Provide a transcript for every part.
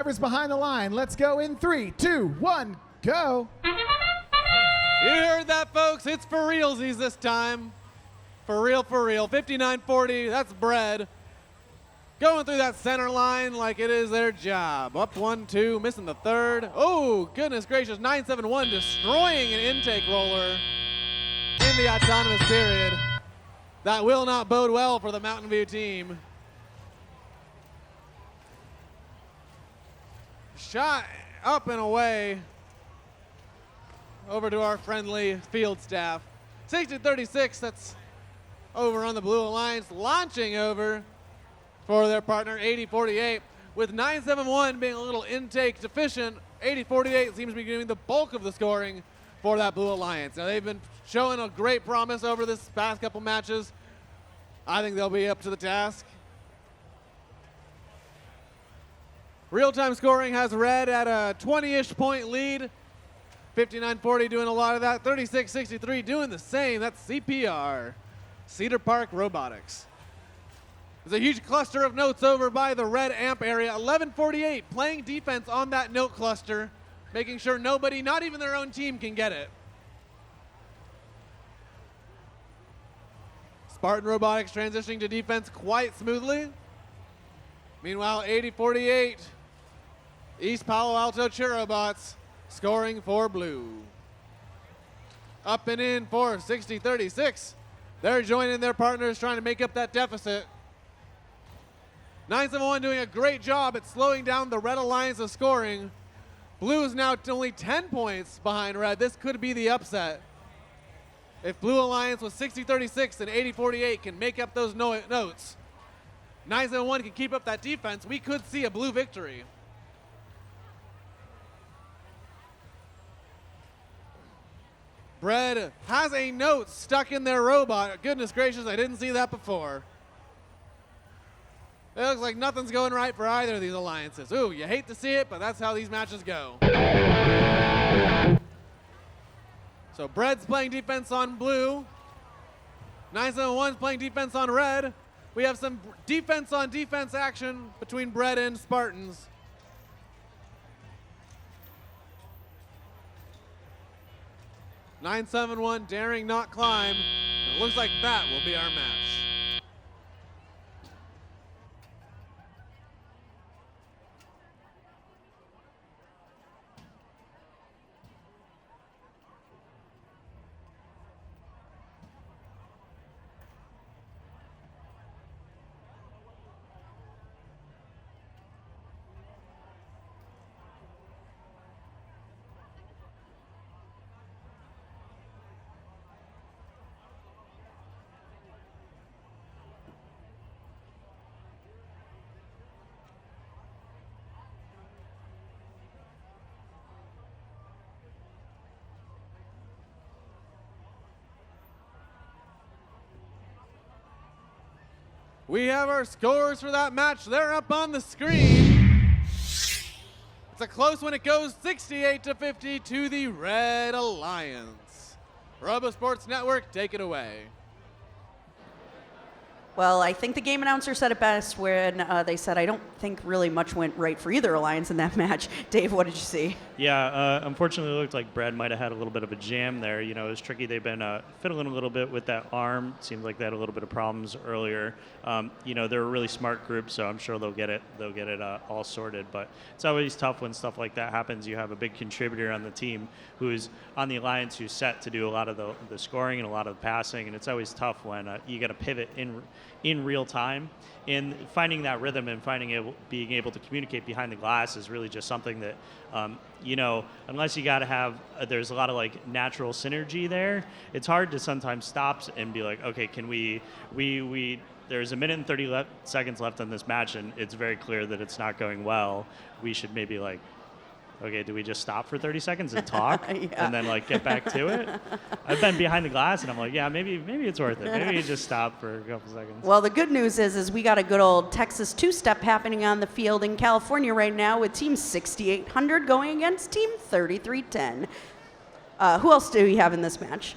Drivers behind the line. Let's go in 3, 2, 1, go. You heard that, folks. It's for realsies this time. For real, for real. 59-40, that's Bread. Going through that center line like it is their job. Up 1-2, missing the third. Oh, goodness gracious, 9-7-1, destroying an intake roller in the autonomous period. That will not bode well for the Mountain View team. Shot up and away over to our friendly field staff. 60-36, that's over on the Blue Alliance, launching over for their partner, 80-48. With 9-7-1 being a little intake deficient, 80-48 seems to be doing the bulk of the scoring for that Blue Alliance. Now, they've been showing a great promise over this past couple matches. I think they'll be up to the task. Real-time scoring has Red at a 20-ish point lead. 59-40 doing a lot of that. 36-63 doing the same. That's CPR, Cedar Park Robotics. There's a huge cluster of notes over by the red amp area. 11-48 playing defense on that note cluster, making sure nobody, not even their own team, can get it. Spartan Robotics transitioning to defense quite smoothly. Meanwhile, 80-48, East Palo Alto Cherobots scoring for blue. Up and in for 60-36. They're joining their partners trying to make up that deficit. 9-7-1 doing a great job at slowing down the Red Alliance's scoring. Blue is now only 10 points behind Red. This could be the upset. If Blue Alliance with 60-36 and 80-48 can make up those notes, 9-7-1 can keep up that defense, we could see a blue victory. Bread has a note stuck in their robot. Goodness gracious, I didn't see that before. It looks like nothing's going right for either of these alliances. Ooh, you hate to see it, but that's how these matches go. So Bread's playing defense on blue. 9-7-1's playing defense on red. We have some defense on defense action between Bread and Spartans. (9-7-1) daring not climb. It looks like that will be our match. We have our scores for that match. They're up on the screen. It's a close one. It goes 68-50 to the Red Alliance. Robo Sports Network, take it away. Well, I think the game announcer said it best when they said, I don't think really much went right for either alliance in that match. Dave, what did you see? Yeah, unfortunately, it looked like Bread might have had a little bit of a jam there. You know, it was tricky. They've been fiddling a little bit with that arm. Seemed like they had a little bit of problems earlier. You know, they're a really smart group, so I'm sure they'll get it. They'll get it all sorted. But it's always tough when stuff like that happens. You have a big contributor on the team who's on the alliance who's set to do a lot of the scoring and a lot of the passing, and it's always tough when you got to pivot in real time. And finding that rhythm and being able to communicate behind the glass is really just something that, you know, unless you got to have, there's a lot of like natural synergy there. It's hard to sometimes stop and be like, okay, can we there's a minute and 30 seconds left in this match, and it's very clear that it's not going well. We should maybe like, okay, do we just stop for 30 seconds and talk and then like get back to it? I've been behind the glass and I'm like, yeah, maybe it's worth it. Maybe you just stop for a couple seconds. Well, the good news is we got a good old Texas two-step happening on the field in California right now with Team 6800 going against Team 3310. Who else do we have in this match?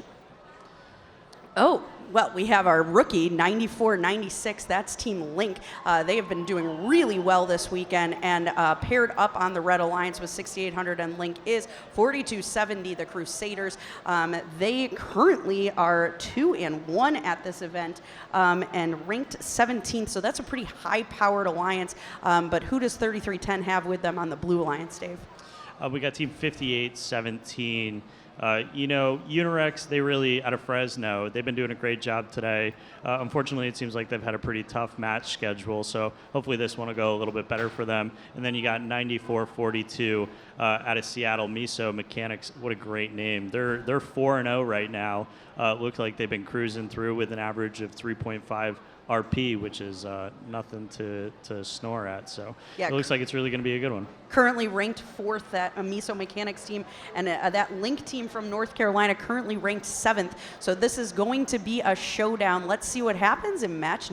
Oh, well, we have our rookie, 94-96. That's Team Link. They have been doing really well this weekend, and paired up on the Red Alliance with 6,800, and Link is 4270, the Crusaders. They currently are 2-1 at this event, and ranked 17th, so that's a pretty high-powered alliance. But who does 3310 have with them on the Blue Alliance, Dave? We got Team 5817. Unirex, they really, out of Fresno, they've been doing a great job today. Unfortunately, it seems like they've had a pretty tough match schedule, so hopefully this one will go a little bit better for them. And then you got 9442 out of Seattle, Miso Mechanics. What a great name. They're 4-0 right now. Look like they've been cruising through with an average of 3.5 RP, which is nothing to snore at. So yeah, it looks like it's really going to be a good one. Currently ranked 4th, that Miso Mechanics team, and that Link team from North Carolina currently ranked 7th. So this is going to be a showdown. Let's see what happens in match number